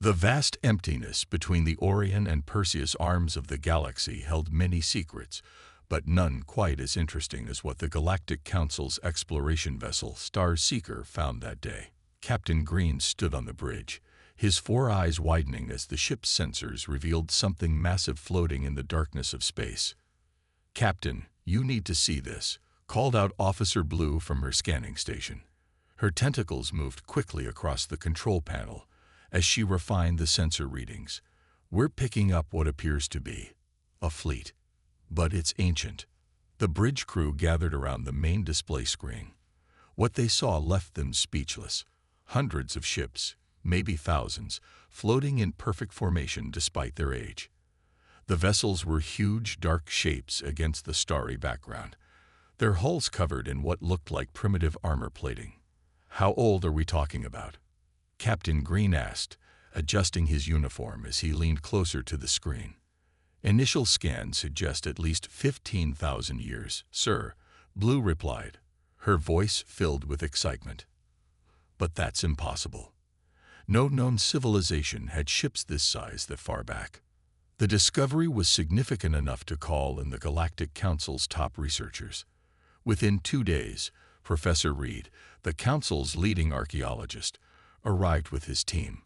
The vast emptiness between the Orion and Perseus arms of the galaxy held many secrets, but none quite as interesting as what the Galactic Council's exploration vessel Star Seeker found that day. Captain Green stood on the bridge, his four eyes widening as the ship's sensors revealed something massive floating in the darkness of space. "Captain, you need to see this," called out Officer Blue from her scanning station. Her tentacles moved quickly across the control panel as she refined the sensor readings. "We're picking up what appears to be a fleet, but it's ancient." The bridge crew gathered around the main display screen. What they saw left them speechless. Hundreds of ships, maybe thousands, floating in perfect formation despite their age. The vessels were huge, dark shapes against the starry background, their hulls covered in what looked like primitive armor plating. "How old are we talking about?" Captain Green asked, adjusting his uniform as he leaned closer to the screen. "Initial scans suggest at least 15,000 years, sir," Blue replied, her voice filled with excitement. "But that's impossible. No known civilization had ships this size that far back." The discovery was significant enough to call in the Galactic Council's top researchers. Within 2 days, Professor Reed, the Council's leading archaeologist, arrived with his team.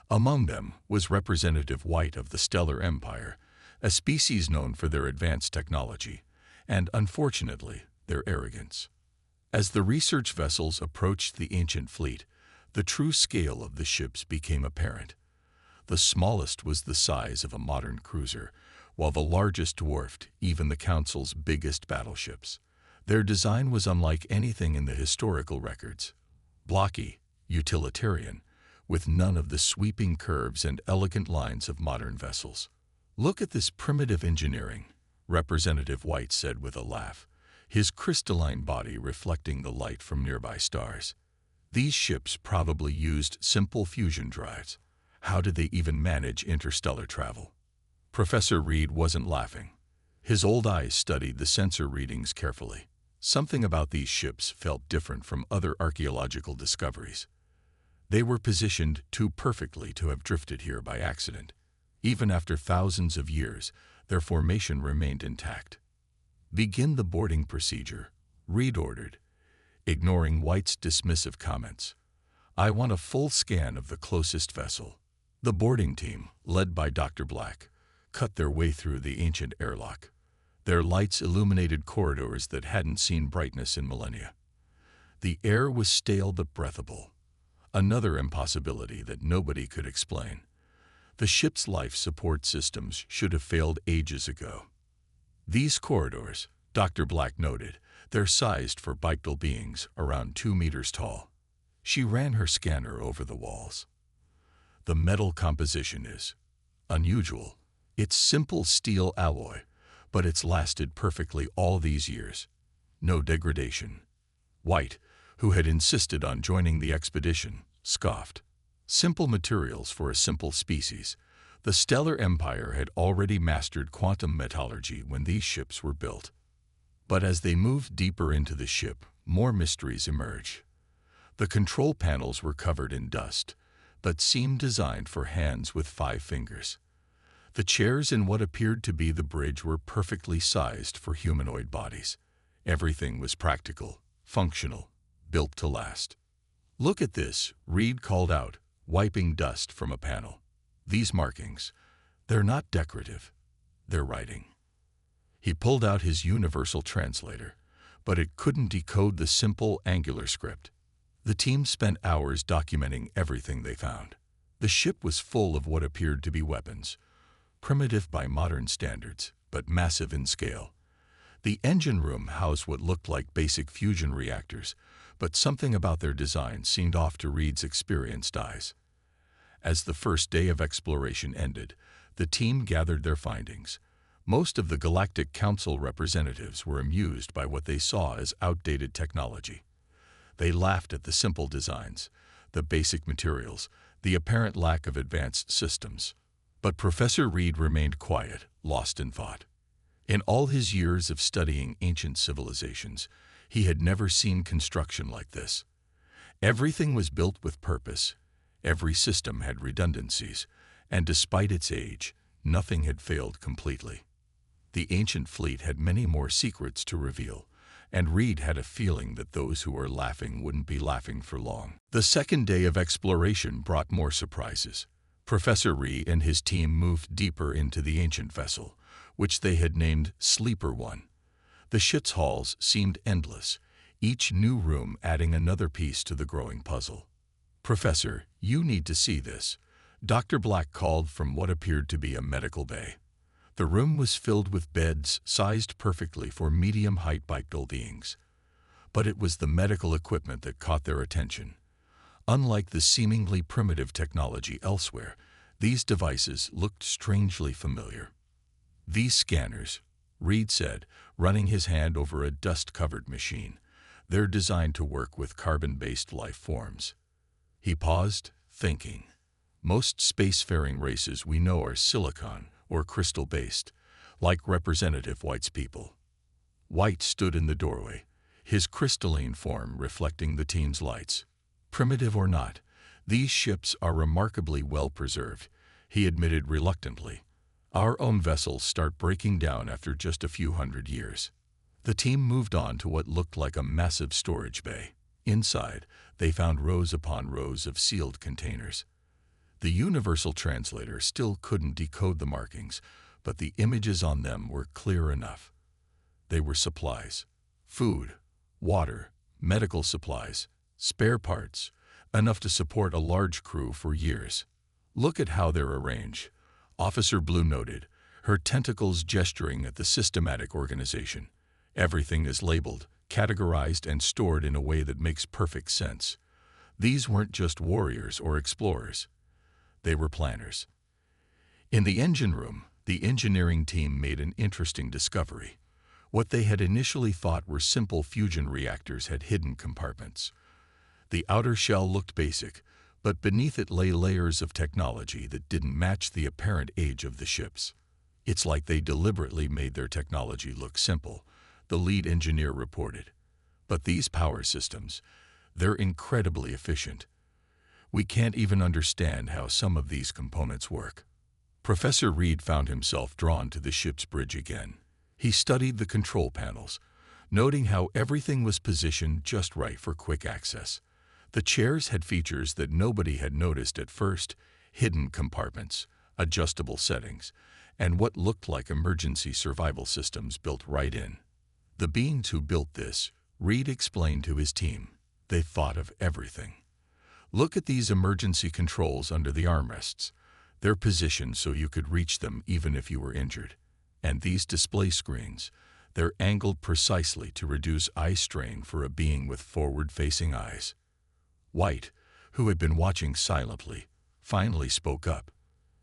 Among them was Representative White of the Stellar Empire, a species known for their advanced technology, and, unfortunately, their arrogance. As the research vessels approached the ancient fleet, the true scale of the ships became apparent. The smallest was the size of a modern cruiser, while the largest dwarfed even the Council's biggest battleships. Their design was unlike anything in the historical records. Blocky, utilitarian, with none of the sweeping curves and elegant lines of modern vessels. "Look at this primitive engineering," Representative White said with a laugh, his crystalline body reflecting the light from nearby stars. "These ships probably used simple fusion drives. How did they even manage interstellar travel?" Professor Reed wasn't laughing. His old eyes studied the sensor readings carefully. Something about these ships felt different from other archaeological discoveries. They were positioned too perfectly to have drifted here by accident. Even after thousands of years, their formation remained intact. "Begin the boarding procedure," Reed ordered, ignoring White's dismissive comments. "I want a full scan of the closest vessel." The boarding team, led by Dr. Black, cut their way through the ancient airlock. Their lights illuminated corridors that hadn't seen brightness in millennia. The air was stale but breathable, another impossibility that nobody could explain. The ship's life support systems should have failed ages ago. "These corridors," Dr. Black noted, "they're sized for bipedal beings around 2 meters tall." She ran her scanner over the walls. "The metal composition is unusual. It's simple steel alloy, but it's lasted perfectly all these years. No degradation." White, who had insisted on joining the expedition, scoffed. Simple materials for a simple species. The Stellar Empire had already mastered quantum metallurgy when these ships were built. But as they moved deeper into the ship, more mysteries emerged. The control panels were covered in dust, but seemed designed for hands with 5 fingers. The chairs in what appeared to be the bridge were perfectly sized for humanoid bodies. Everything was practical, functional, built to last. "Look at this," Reed called out, wiping dust from a panel. "These markings, they're not decorative, they're writing." He pulled out his universal translator, but it couldn't decode the simple angular script. The team spent hours documenting everything they found. The ship was full of what appeared to be weapons, primitive by modern standards, but massive in scale. The engine room housed what looked like basic fusion reactors, but something about their design seemed off to Reed's experienced eyes. As the first day of exploration ended, the team gathered their findings. Most of the Galactic Council representatives were amused by what they saw as outdated technology. They laughed at the simple designs, the basic materials, the apparent lack of advanced systems. But Professor Reed remained quiet, lost in thought. In all his years of studying ancient civilizations, he had never seen construction like this. Everything was built with purpose, Every system had redundancies, and despite its age, nothing had failed completely. The ancient fleet had many more secrets to reveal, and Reed had a feeling that those who were laughing wouldn't be laughing for long. The second day of exploration brought more surprises. Professor Reed and his team moved deeper into the ancient vessel, which they had named Sleeper One. The ship's halls seemed endless, each new room adding another piece to the growing puzzle. "Professor, you need to see this," Dr. Black called from what appeared to be a medical bay. The room was filled with beds sized perfectly for medium-height bipedal beings. But it was the medical equipment that caught their attention. Unlike the seemingly primitive technology elsewhere, these devices looked strangely familiar. "These scanners," Reed said, running his hand over a dust-covered machine, "they're designed to work with carbon-based life forms." He paused, thinking. Most spacefaring races we know are silicon or crystal-based, like Representative White's people. White stood in the doorway, his crystalline form reflecting the team's lights. "Primitive or not, these ships are remarkably well preserved," he admitted reluctantly. "Our own vessels start breaking down after just a few hundred years." The team moved on to what looked like a massive storage bay. Inside, they found rows upon rows of sealed containers. The universal translator still couldn't decode the markings, but the images on them were clear enough. They were supplies: food, water, medical supplies, spare parts, enough to support a large crew for years. "Look at how they're arranged," Officer Blue noted, her tentacles gesturing at the systematic organization. "Everything is labeled, categorized, and stored in a way that makes perfect sense. These weren't just warriors or explorers. They were planners." In the engine room, the engineering team made an interesting discovery. What they had initially thought were simple fusion reactors had hidden compartments. The outer shell looked basic, but beneath it lay layers of technology that didn't match the apparent age of the ships. "It's like they deliberately made their technology look simple," the lead engineer reported. "But these power systems, they're incredibly efficient. We can't even understand how some of these components work." Professor Reed found himself drawn to the ship's bridge again. He studied the control panels, noting how everything was positioned just right for quick access. The chairs had features that nobody had noticed at first: hidden compartments, adjustable settings, and what looked like emergency survival systems built right in. The beings who built this, Reed explained to his team, they thought of everything. "Look at these emergency controls under the armrests. They're positioned so you could reach them even if you were injured. And these display screens, they're angled precisely to reduce eye strain for a being with forward-facing eyes." White, who had been watching silently, finally spoke up.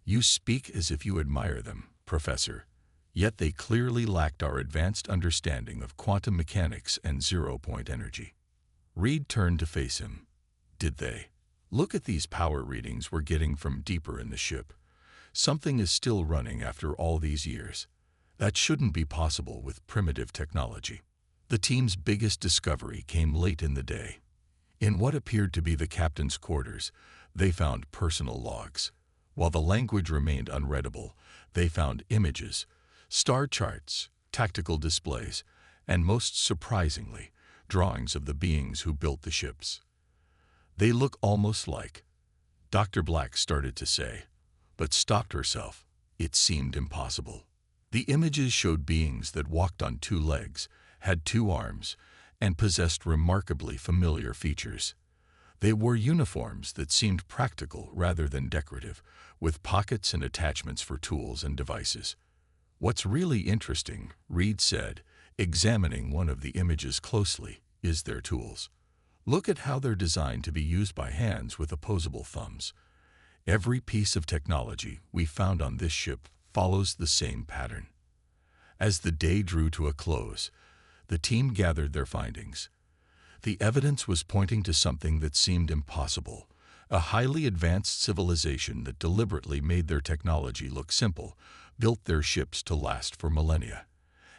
"You speak as if you admire them, Professor, yet they clearly lacked our advanced understanding of quantum mechanics and zero-point energy." Reed turned to face him. "Did they? Look at these power readings we're getting from deeper in the ship. Something is still running after all these years. That shouldn't be possible with primitive technology." The team's biggest discovery came late in the day. In what appeared to be the captain's quarters, they found personal logs. While the language remained unreadable, they found images, star charts, tactical displays, and most surprisingly, drawings of the beings who built the ships. "They look almost like," Dr. Black started to say, but stopped herself. It seemed impossible. The images showed beings that walked on two legs, had two arms, and possessed remarkably familiar features. They wore uniforms that seemed practical rather than decorative, with pockets and attachments for tools and devices. "What's really interesting," Reed said, examining one of the images closely, "is their tools. Look at how they're designed to be used by hands with opposable thumbs. Every piece of technology we found on this ship follows the same pattern." As the day drew to a close, the team gathered their findings. The evidence was pointing to something that seemed impossible: a highly advanced civilization that deliberately made their technology look simple, built their ships to last for millennia,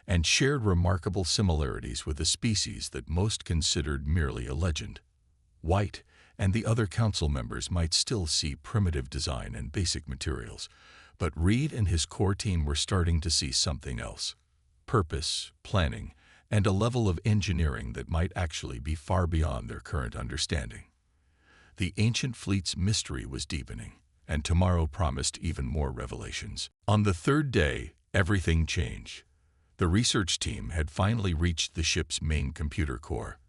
and shared remarkable similarities with a species that most considered merely a legend. White, and the other council members might still see primitive design and basic materials, but Reed and his core team were starting to see something else: purpose, planning, and a level of engineering that might actually be far beyond their current understanding. The ancient fleet's mystery was deepening, and tomorrow promised even more revelations. On the third day, everything changed. The research team had finally reached the ship's main computer core.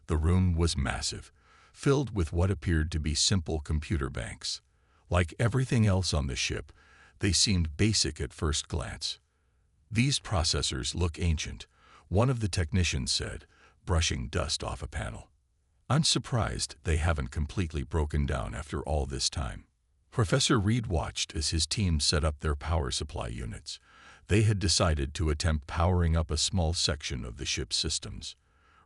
The room was massive, filled with what appeared to be simple computer banks. Like everything else on the ship, they seemed basic at first glance. "These processors look ancient," one of the technicians said, brushing dust off a panel. "I'm surprised they haven't completely broken down after all this time." Professor Reed watched as his team set up their power supply units. They had decided to attempt powering up a small section of the ship's systems.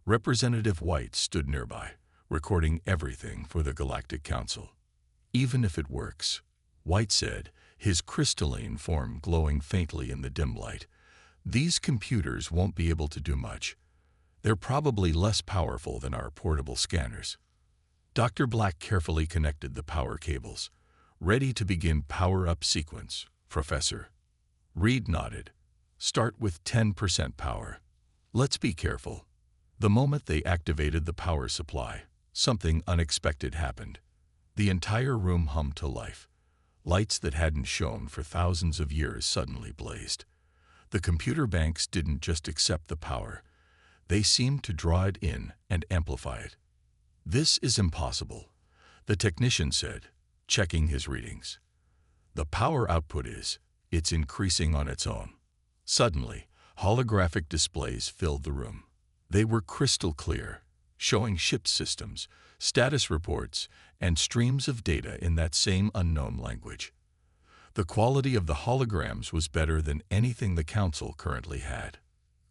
Representative White stood nearby, recording everything for the Galactic Council. "Even if it works," White said, his crystalline form glowing faintly in the dim light, "these computers won't be able to do much. They're probably less powerful than our portable scanners." Dr. Black carefully connected the power cables. "Ready to begin power-up sequence, Professor." Reed nodded. "Start with 10% power. Let's be careful." The moment they activated the power supply, something unexpected happened. The entire room hummed to life. Lights that hadn't shone for thousands of years suddenly blazed. The computer banks didn't just accept the power. They seemed to draw it in and amplify it. "This is impossible," the technician said, checking his readings. "The power output it's increasing on its own." Suddenly, holographic displays filled the room. They were crystal clear, showing ship systems, status reports, and streams of data in that same unknown language. The quality of the holograms was better than anything the Council currently had.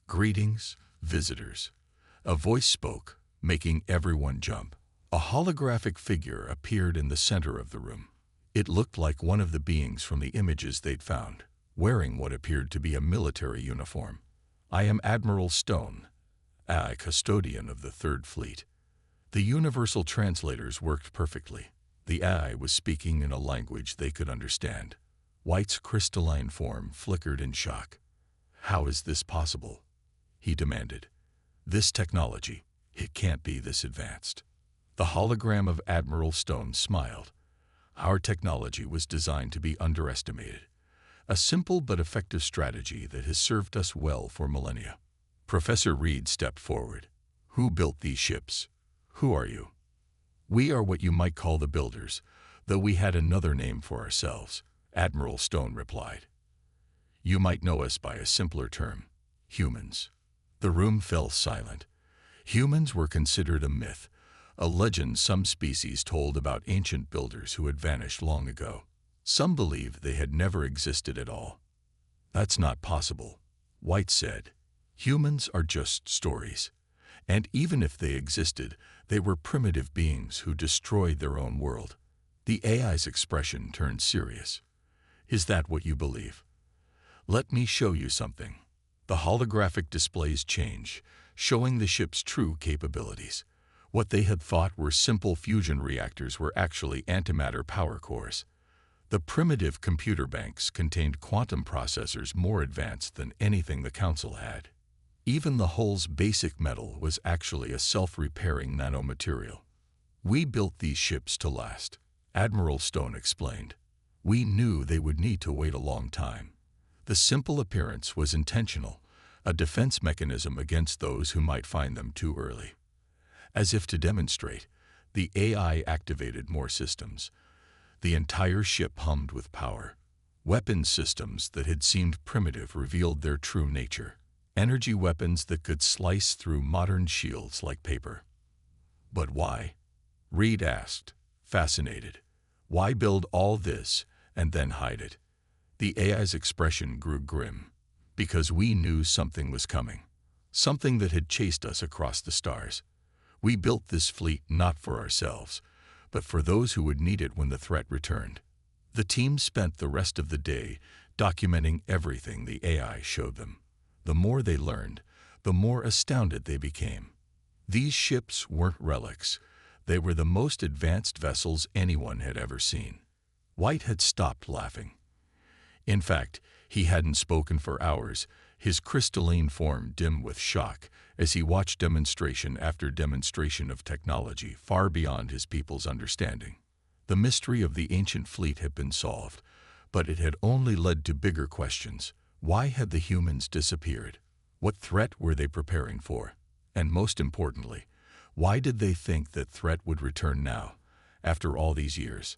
"Greetings, visitors." A voice spoke, making everyone jump. A holographic figure appeared in the center of the room. It looked like one of the beings from the images they'd found, wearing what appeared to be a military uniform. "I am Admiral Stone, a custodian of the Third Fleet." The universal translators worked perfectly. The AI was speaking in a language they could understand. White's crystalline form flickered in shock. "How is this possible?" he demanded. "This technology, it can't be this advanced." The hologram of Admiral Stone smiled. "Our technology was designed to be underestimated. A simple but effective strategy that has served us well for millennia." Professor Reed stepped forward. "Who built these ships? Who are you?" "We are what you might call the builders, though we had another name for ourselves," Admiral Stone replied. "You might know us by a simpler term: humans." The room fell silent. Humans were considered a myth, a legend some species told about ancient builders who had vanished long ago. Some believed they had never existed at all. "That's not possible," White said. "Humans are just stories. And even if they existed, they were primitive beings who destroyed their own world." The AI's expression turned serious. "Is that what you believe? Let me show you something." The holographic displays changed, showing the ship's true capabilities. What they had thought were simple fusion reactors were actually antimatter power cores. The primitive computer banks contained quantum processors more advanced than anything the Council had. Even the hull's basic metal was actually a self-repairing nanomaterial. "We built these ships to last," Admiral Stone explained. "We knew they would need to wait a long time. The simple appearance was intentional, a defense mechanism against those who might find them too early." As if to demonstrate, the AI activated more systems. The entire ship hummed with power. Weapon systems that had seemed primitive revealed their true nature. Energy weapons that could slice through modern shields like paper. "But why?" Reed asked, fascinated. "Why build all this and then hide it?" The AI's expression grew grim. "Because we knew something was coming. Something that had chased us across the stars. We built this fleet not for ourselves, but for those who would need it when the threat returned." The team spent the rest of the day documenting everything the AI showed them. The more they learned, the more astounded they became. These ships weren't relics. They were the most advanced vessels anyone had ever seen. White had stopped laughing. In fact, he hadn't spoken for hours, his crystalline form dim with shock as he watched demonstration after demonstration of technology far beyond his people's understanding. The mystery of the ancient fleet had been solved, but it had only led to bigger questions. Why had the humans disappeared? What threat were they preparing for? And most importantly, why did they think that threat would return now, after all these years?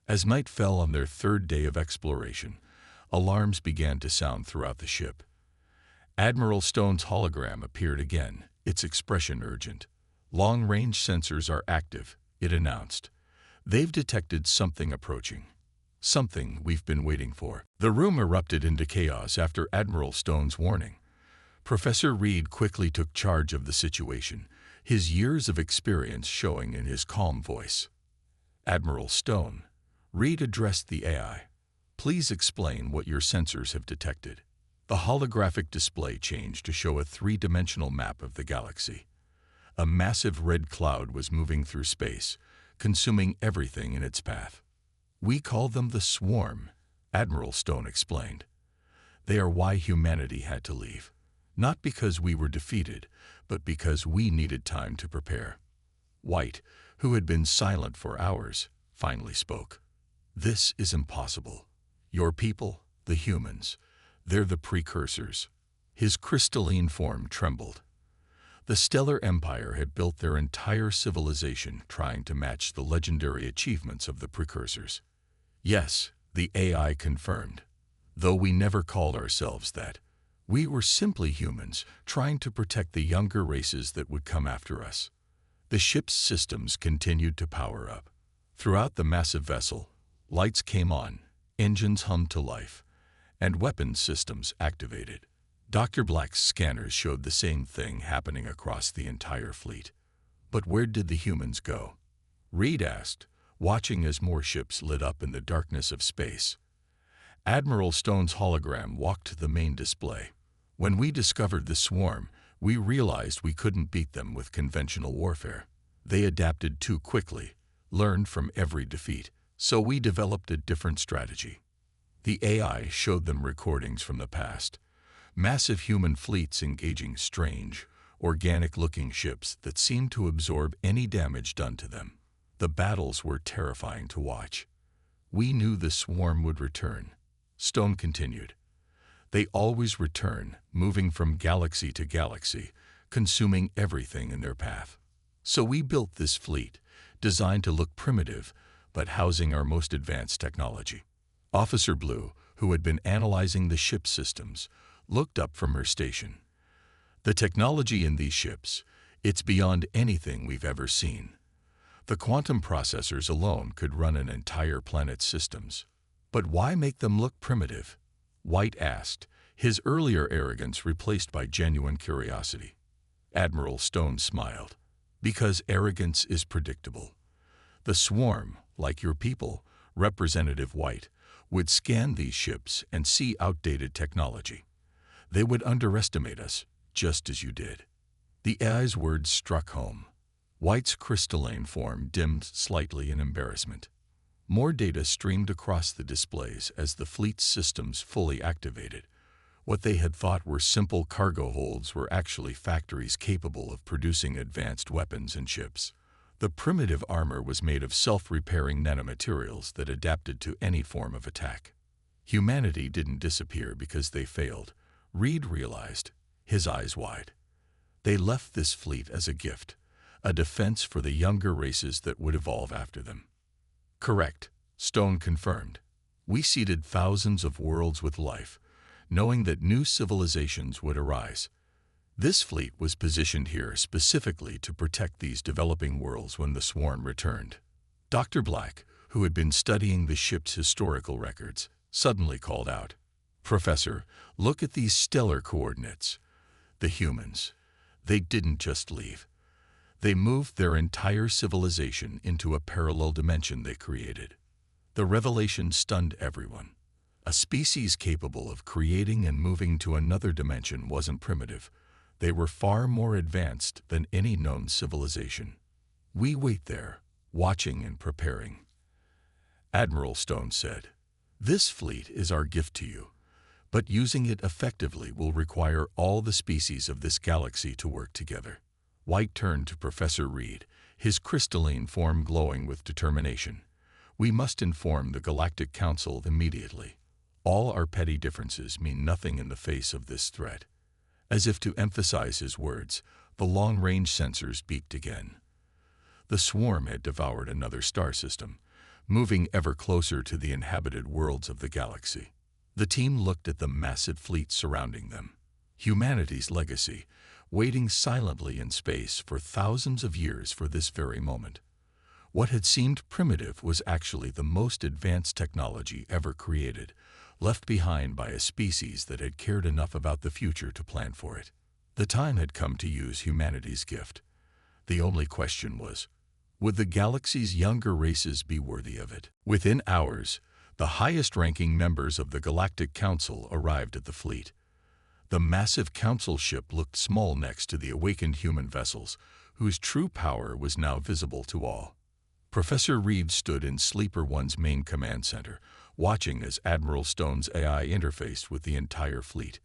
As night fell on their third day of exploration, alarms began to sound throughout the ship. Admiral Stone's hologram appeared again, its expression urgent. "Long-range sensors are active," it announced. "They've detected something approaching. Something we've been waiting for." The room erupted into chaos after Admiral Stone's warning. Professor Reed quickly took charge of the situation, his years of experience showing in his calm voice. "Admiral Stone," Reed addressed the AI, "please explain what your sensors have detected." The holographic display changed to show a three-dimensional map of the galaxy. A massive red cloud was moving through space, consuming everything in its path. "We call them the Swarm," Admiral Stone explained. "They are why humanity had to leave. Not because we were defeated, but because we needed time to prepare." White, who had been silent for hours, finally spoke. "This is impossible. Your people, the humans, they're the precursors." His crystalline form trembled. The Stellar Empire had built their entire civilization trying to match the legendary achievements of the precursors. "Yes," the AI confirmed, "though we never called ourselves that. We were simply humans trying to protect the younger races that would come after us." The ship's systems continued to power up. Throughout the massive vessel, lights came on, engines hummed to life, and weapons systems activated. Dr. Black's scanners showed the same thing happening across the entire fleet. "But where did the humans go?" Reed asked, watching as more ships lit up in the darkness of space. Admiral Stone's hologram walked to the main display. "When we discovered the Swarm, we realized we couldn't beat them with conventional warfare. They adapted too quickly, learned from every defeat, so we developed a different strategy." The AI showed them recordings from the past. Massive human fleets engaging strange, organic-looking ships that seemed to absorb any damage done to them. The battles were terrifying to watch. "We knew the Swarm would return," Stone continued. "They always return, moving from galaxy to galaxy, consuming everything in their path. So we built this fleet, designed to look primitive, but housing our most advanced technology." Officer Blue, who had been analyzing the ship's systems, looked up from her station. "The technology in these ships, it's beyond anything we've ever seen. The quantum processors alone could run an entire planet's systems." "But why make them look primitive?" White asked, his earlier arrogance replaced by genuine curiosity. Admiral Stone smiled. "Because arrogance is predictable. The Swarm, like your people, Representative White, would scan these ships and see outdated technology. They would underestimate us, just as you did." The AI's words struck home. White's crystalline form dimmed slightly in embarrassment. More data streamed across the displays as the fleet's systems fully activated. What they had thought were simple cargo holds were actually factories capable of producing advanced weapons and ships. The primitive armor was made of self-repairing nanomaterials that adapted to any form of attack. Humanity didn't disappear because they failed, Reed realized, his eyes wide. They left this fleet as a gift, a defense for the younger races that would evolve after them. "Correct," Stone confirmed. "We seeded thousands of worlds with life, knowing that new civilizations would arise. This fleet was positioned here specifically to protect these developing worlds when the Swarm returned." Dr. Black, who had been studying the ship's historical records, suddenly called out, "Professor, look at these stellar coordinates. The humans, they didn't just leave. They moved their entire civilization into a parallel dimension they created." The revelation stunned everyone. A species capable of creating and moving to another dimension wasn't primitive. They were far more advanced than any known civilization. "We wait there," watching and preparing. Admiral Stone said, "This fleet is our gift to you, but using it effectively will require all the species of this galaxy to work together." White turned to Professor Reed, his crystalline form glowing with determination. "We must inform the Galactic Council immediately. All our petty differences mean nothing in the face of this threat." As if to emphasize his words, the long-range sensors beeped again. The swarm had devoured another star system, moving ever closer to the inhabited worlds of the galaxy. The team looked at the massive fleet surrounding them. Humanity's legacy, waiting silently in space for thousands of years for this very moment. What had seemed primitive was actually the most advanced technology ever created, left behind by a species that had cared enough about the future to plan for it. The time had come to use humanity's gift. The only question was, would the galaxy's younger races be worthy of it? Within hours, the highest-ranking members of the Galactic Council arrived at the fleet. The massive council ship looked small next to the awakened human vessels, whose true power was now visible to all. Professor Reed stood in Sleeper One's main command center, watching as Admiral Stone's AI interfaced with the entire fleet.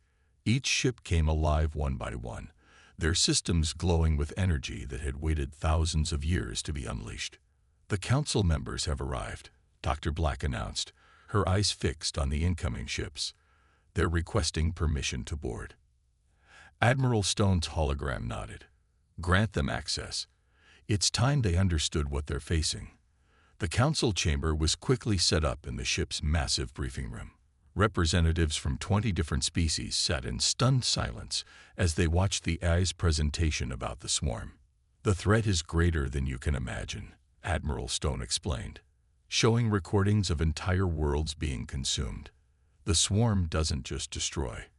Each ship came alive one by one, their systems glowing with energy that had waited thousands of years to be unleashed. "The council members have arrived," Dr. Black announced, her eyes fixed on the incoming ships. "They're requesting permission to board." Admiral Stone's hologram nodded. "Grant them access." It's time they understood what they're facing. The council chamber was quickly set up in the ship's massive briefing room. Representatives from 20 different species sat in stunned silence as they watched the AI's presentation about the swarm. "The threat is greater than you can imagine," Admiral Stone explained, showing recordings of entire worlds being consumed. "The swarm doesn't just destroy.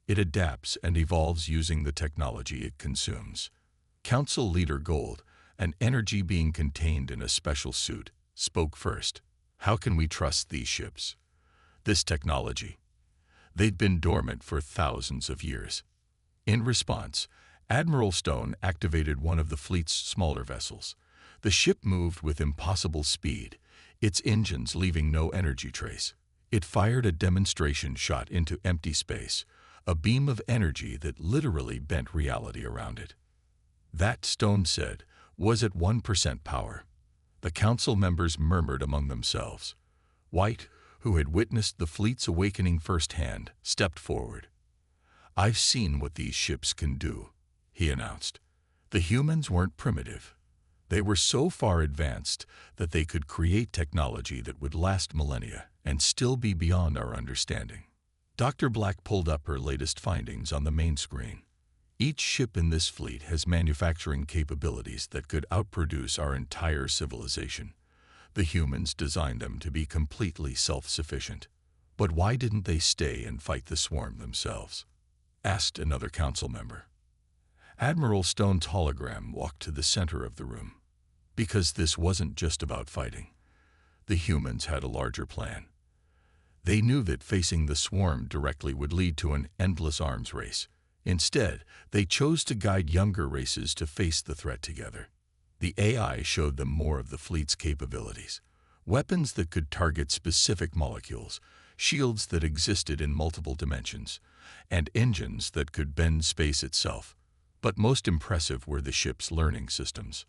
It adapts and evolves using the technology it consumes." Council Leader Gold, an energy being contained in a special suit, spoke first. "How can we trust these ships? This technology? They'd been dormant for thousands of years." In response, Admiral Stone activated one of the fleet's smaller vessels. The ship moved with impossible speed, its engines leaving no energy trace. It fired a demonstration shot into empty space, a beam of energy that literally bent reality around it. That, Stone said, was at 1% power. The council members murmured among themselves. White, who had witnessed the fleet's awakening firsthand, stepped forward. "I've seen what these ships can do," he announced. "The humans weren't primitive. They were so far advanced that they could create technology that would last millennia and still be beyond our understanding." Dr. Black pulled up her latest findings on the main screen. "Each ship in this fleet has manufacturing capabilities that could outproduce our entire civilization. The humans designed them to be completely self-sufficient. But why didn't they stay and fight the swarm themselves?" asked another council member. Admiral Stone's hologram walked to the center of the room. "Because this wasn't just about fighting. The humans had a larger plan. They knew that facing the swarm directly would lead to an endless arms race. Instead, they chose to guide younger races to face the threat together. The AI showed them more of the fleet's capabilities. Weapons that could target specific molecules, shields that existed in multiple dimensions, and engines that could bend space itself. But most impressive were the ship's learning systems.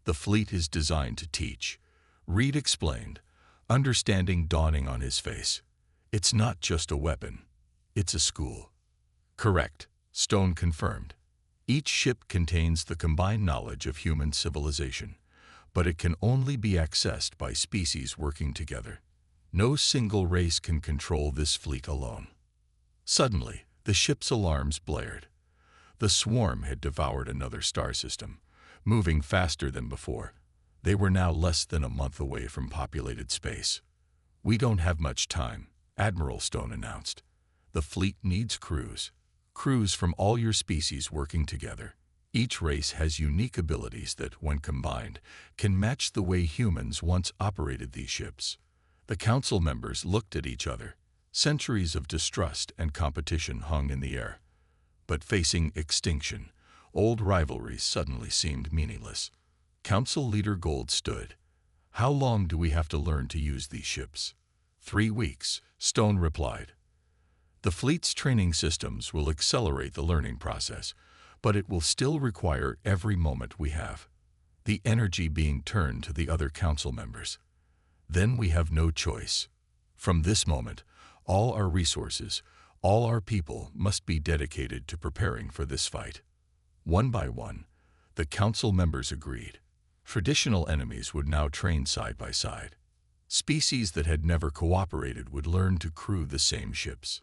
The fleet is designed to teach," Reed explained, understanding dawning on his face. "It's not just a weapon. It's a school." "Correct," Stone confirmed. "Each ship contains the combined knowledge of human civilization, but it can only be accessed by species working together. No single race can control this fleet alone." Suddenly, the ship's alarms blared. The swarm had devoured another star system, moving faster than before. They were now less than a month away from populated space. "We don't have much time," Admiral Stone announced. "The fleet needs crews from all your species working together. Each race has unique abilities that, when combined, can match the way humans once operated these ships." The council members looked at each other. Centuries of distrust and competition hung in the air. But facing extinction, old rivalries suddenly seemed meaningless. Council Leader Gold stood, How long do we have to learn to use these ships? 3 weeks, Stone replied. The fleet's training systems will accelerate the learning process, but it will still require every moment we have. The energy being turned to the other council members. Then we have no choice. From this moment, all our resources, all our people must be dedicated to preparing for this fight. One by one, the council members agreed. Traditional enemies would now train side by side. Species that had never cooperated would learn to crew the same ships.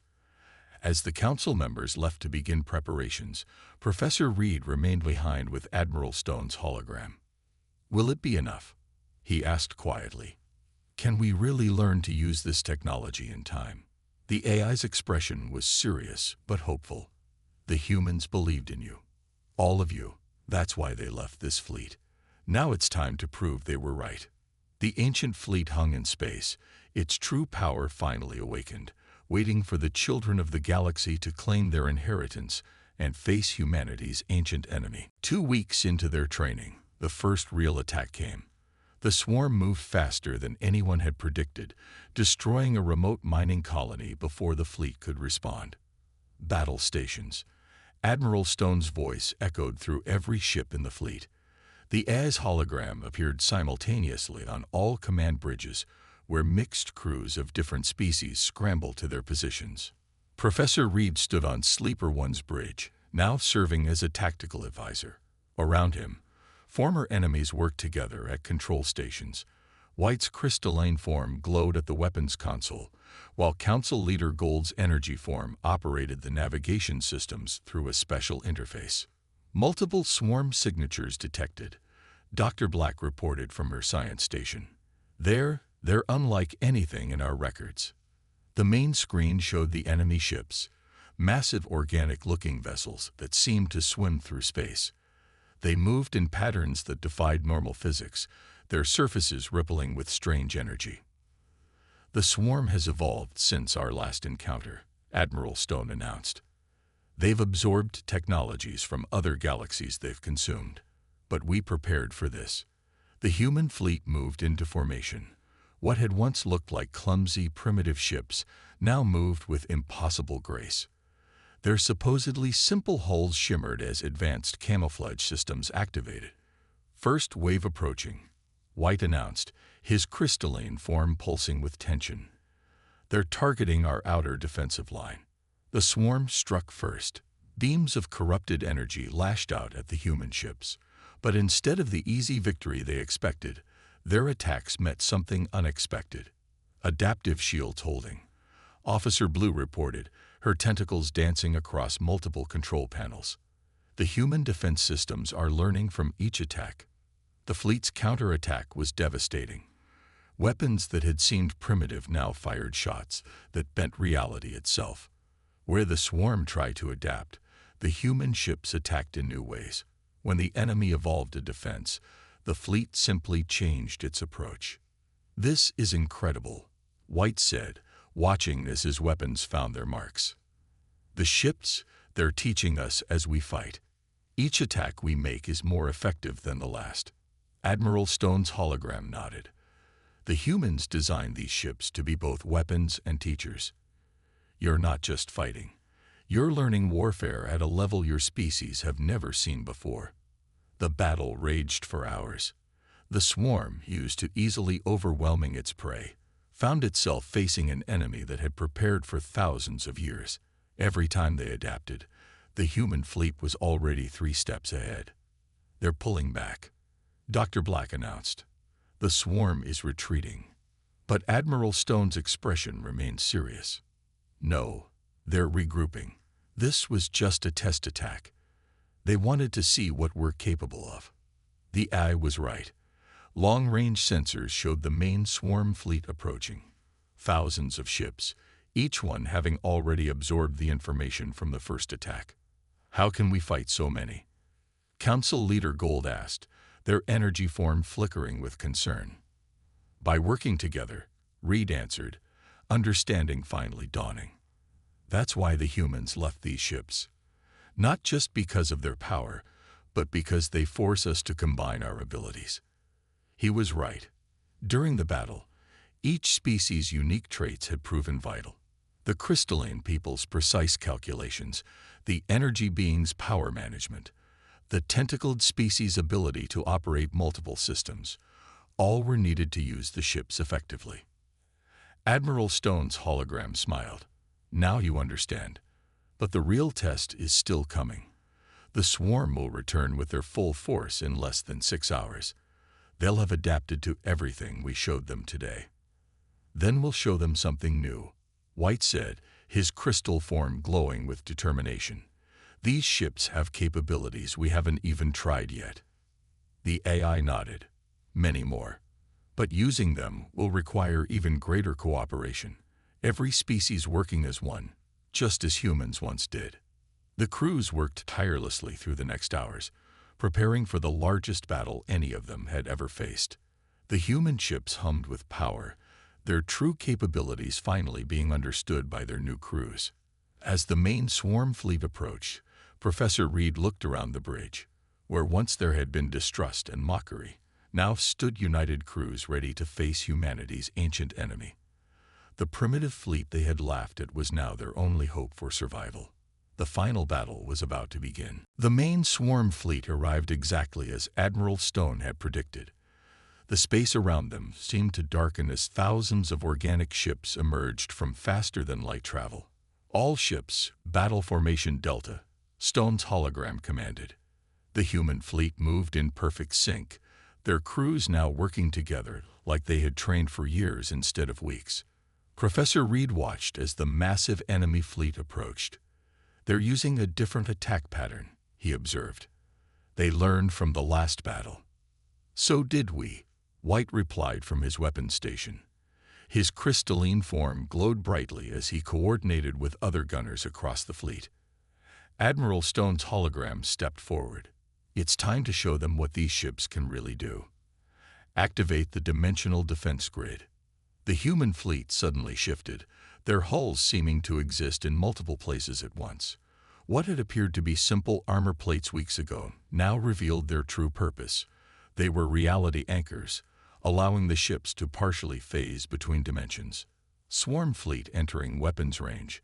As the council members left to begin preparations, Professor Reed remained behind with Admiral Stone's hologram. "Will it be enough?" he asked quietly. "Can we really learn to use this technology in time?" The AI's expression was serious but hopeful. "The humans believed in you. All of you. That's why they left this fleet. Now it's time to prove they were right." The ancient fleet hung in space, its true power finally awakened, waiting for the children of the galaxy to claim their inheritance and face humanity's ancient enemy. 2 weeks into their training, the first real attack came. The swarm moved faster than anyone had predicted, destroying a remote mining colony before the fleet could respond. Battle stations. Admiral Stone's voice echoed through every ship in the fleet. The AI's hologram appeared simultaneously on all command bridges, where mixed crews of different species scrambled to their positions. Professor Reed stood on Sleeper One's bridge, now serving as a tactical advisor. Around him, former enemies worked together at control stations. White's crystalline form glowed at the weapons console, while Council Leader Gold's energy form operated the navigation systems through a special interface. Multiple swarm signatures detected, Dr. Black reported from her science station. They're unlike anything in our records. The main screen showed the enemy ships, massive organic-looking vessels that seemed to swim through space. They moved in patterns that defied normal physics, their surfaces rippling with strange energy. "The swarm has evolved since our last encounter," Admiral Stone announced. "They've absorbed technologies from other galaxies they've consumed. But we prepared for this." The human fleet moved into formation. What had once looked like clumsy, primitive ships now moved with impossible grace. Their supposedly simple hulls shimmered as advanced camouflage systems activated. "First wave approaching," White announced, his crystalline form pulsing with tension. "They're targeting our outer defensive line." The swarm struck first. Beams of corrupted energy lashed out at the human ships. But instead of the easy victory they expected, their attacks met something unexpected. Adaptive shields holding. Officer Blue reported, her tentacles dancing across multiple control panels. "The human defense systems are learning from each attack." The fleet's counterattack was devastating. Weapons that had seemed primitive now fired shots that bent reality itself. Where the swarm tried to adapt, the human ships attacked in new ways. When the enemy evolved a defense, the fleet simply changed its approach. "This is incredible," White said, watching as his weapons found their marks. "The ships, they're teaching us as we fight. Each attack we make is more effective than the last." Admiral Stone's hologram nodded. "The humans designed these ships to be both weapons and teachers. You're not just fighting. You're learning warfare at a level your species have never seen before." The battle raged for hours. The swarm, used to easily overwhelming its prey, found itself facing an enemy that had prepared for thousands of years. Every time they adapted, the human fleet was already 3 steps ahead. "They're pulling back," Dr. Black announced. "The swarm is retreating." But Admiral Stone's expression remained serious. "No, they're regrouping. This was just a test attack. They wanted to see what we're capable of." The AI was right. Long-range sensors showed the main swarm fleet approaching. Thousands of ships, each one having already absorbed the information from the first attack. "How can we fight so many?" Council Leader Gold asked, their energy form flickering with concern. "By working together," Reed answered, understanding finally dawning. "That's why the humans left these ships. Not just because of their power, but because they force us to combine our abilities." He was right. During the battle, each species' unique traits had proven vital. The crystalline people's precise calculations, the energy being's power management, the tentacled species' ability to operate multiple systems, all were needed to use the ships effectively. Admiral Stone's hologram smiled. Now you understand. But the real test is still coming. The swarm will return with their full force in less than 6 hours. They'll have adapted to everything we showed them today. Then we'll show them something new, White said, his crystal form glowing with determination. These ships have capabilities we haven't even tried yet. The AI nodded. Many more. But using them will require even greater cooperation, every species working as one, just as humans once did. The crews worked tirelessly through the next hours, preparing for the largest battle any of them had ever faced. The human ships hummed with power, their true capabilities finally being understood by their new crews. As the main swarm fleet approached, Professor Reed looked around the bridge, where once there had been distrust and mockery. Now stood united crews ready to face humanity's ancient enemy. The primitive fleet they had laughed at was now their only hope for survival. The final battle was about to begin. The main swarm fleet arrived exactly as Admiral Stone had predicted. The space around them seemed to darken as thousands of organic ships emerged from faster-than-light travel. All ships, Battle Formation Delta, Stone's hologram commanded. The human fleet moved in perfect sync, their crews now working together like they had trained for years instead of weeks. Professor Reed watched as the massive enemy fleet approached. They're using a different attack pattern, he observed. They learned from the last battle. So did we, White replied from his weapons station. His crystalline form glowed brightly as he coordinated with other gunners across the fleet. Admiral Stone's hologram stepped forward. It's time to show them what these ships can really do. Activate the dimensional defense grid. The human fleet suddenly shifted, their hulls seeming to exist in multiple places at once. What had appeared to be simple armor plates weeks ago now revealed their true purpose. They were reality anchors, allowing the ships to partially phase between dimensions. Swarm fleet entering weapons range,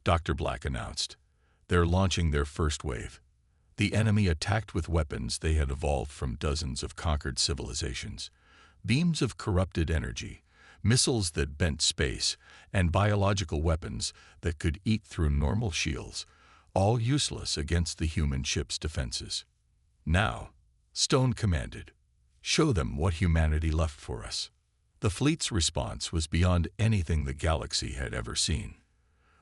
Dr. Black announced. They're launching their first wave. The enemy attacked with weapons they had evolved from dozens of conquered civilizations. Beams of corrupted energy, missiles that bent space, and biological weapons that could eat through normal shields, all useless against the human ship's defenses. Now, Stone commanded, show them what humanity left for us. The fleet's response was beyond anything the galaxy had ever seen.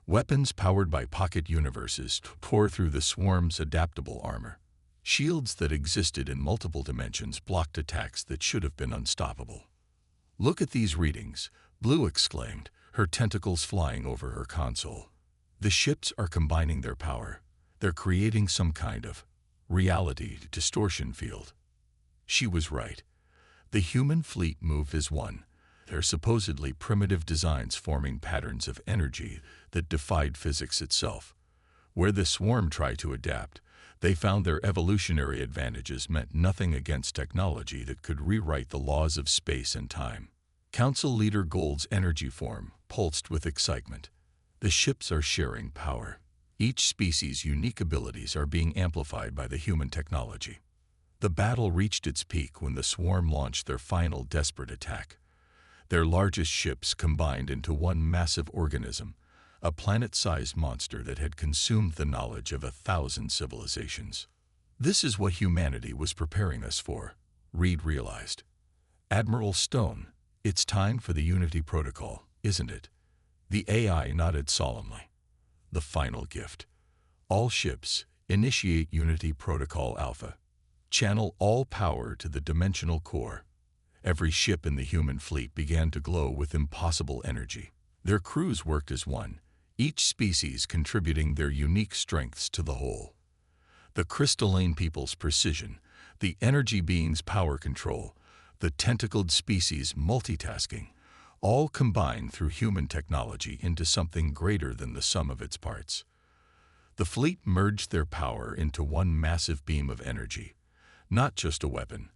Weapons powered by pocket universes tore through the swarm's adaptable armor. Shields that existed in multiple dimensions blocked attacks that should have been unstoppable. Look at these readings, Blue exclaimed, her tentacles flying over her console. The ships are combining their power. They're creating some kind of reality distortion field. She was right. The human fleet moved as one, their supposedly primitive designs forming patterns of energy that defied physics itself. Where the swarm tried to adapt, they found their evolutionary advantages meant nothing against technology that could rewrite the laws of space and time. Council Leader Gold's energy form pulsed with excitement. The ships are sharing power. Each species' unique abilities are being amplified by the human technology. The battle reached its peak when the swarm launched their final desperate attack. Their largest ships combined into one massive organism, a planet-sized monster that had consumed the knowledge of 1,000 civilizations. This is what humanity was preparing us for, Reed realized. Admiral Stone, it's time for the Unity Protocol, isn't it? The AI nodded solemnly. The final gift. All ships, initiate Unity Protocol Alpha. Channel all power to the dimensional core. Every ship in the human fleet began to glow with impossible energy. Their crews worked as one, each species contributing their unique strengths to the whole. The crystalline people's precision, the energy being's power control, the tentacled species' multitasking, all combined through human technology into something greater than the sum of its parts. The fleet merged their power into one massive beam of energy, not just a weapon,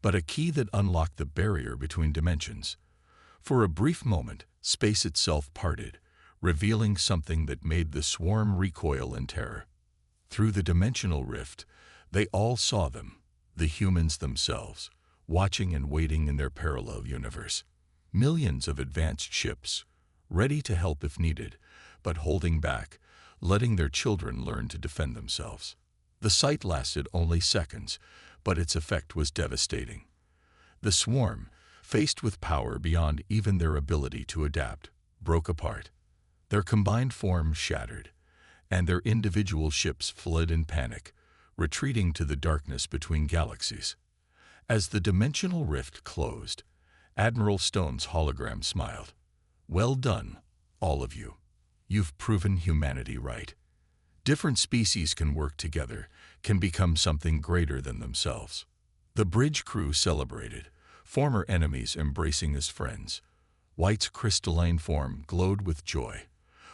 but a key that unlocked the barrier between dimensions. For a brief moment, space itself parted, revealing something that made the swarm recoil in terror. Through the dimensional rift, they all saw them, the humans themselves, watching and waiting in their parallel universe. Millions of advanced ships, ready to help if needed, but holding back, letting their children learn to defend themselves. The sight lasted only seconds, but its effect was devastating. The swarm, faced with power beyond even their ability to adapt, broke apart. Their combined form shattered, and their individual ships fled in panic, retreating to the darkness between galaxies. As the dimensional rift closed, Admiral Stone's hologram smiled. "Well done, all of you. You've proven humanity right. Different species can work together, can become something greater than themselves." The bridge crew celebrated, former enemies embracing as friends. White's crystalline form glowed with joy,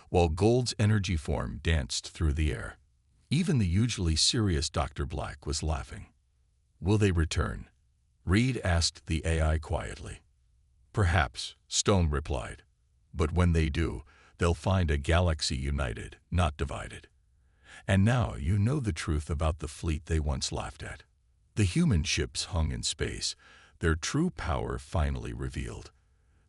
while Gold's energy form danced through the air. Even the usually serious Dr. Black was laughing. "Will they return?" Reed asked the AI quietly. "Perhaps," Stone replied. "But when they do, they'll find a galaxy united, not divided. And now you know the truth about the fleet they once laughed at." The human ships hung in space, their true power finally revealed.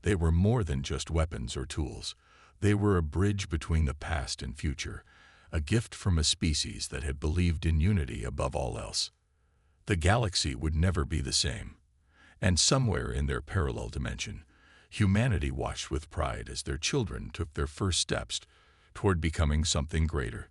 They were more than just weapons or tools. They were a bridge between the past and future, a gift from a species that had believed in unity above all else. The galaxy would never be the same. And somewhere in their parallel dimension, humanity watched with pride as their children took their first steps toward becoming something greater.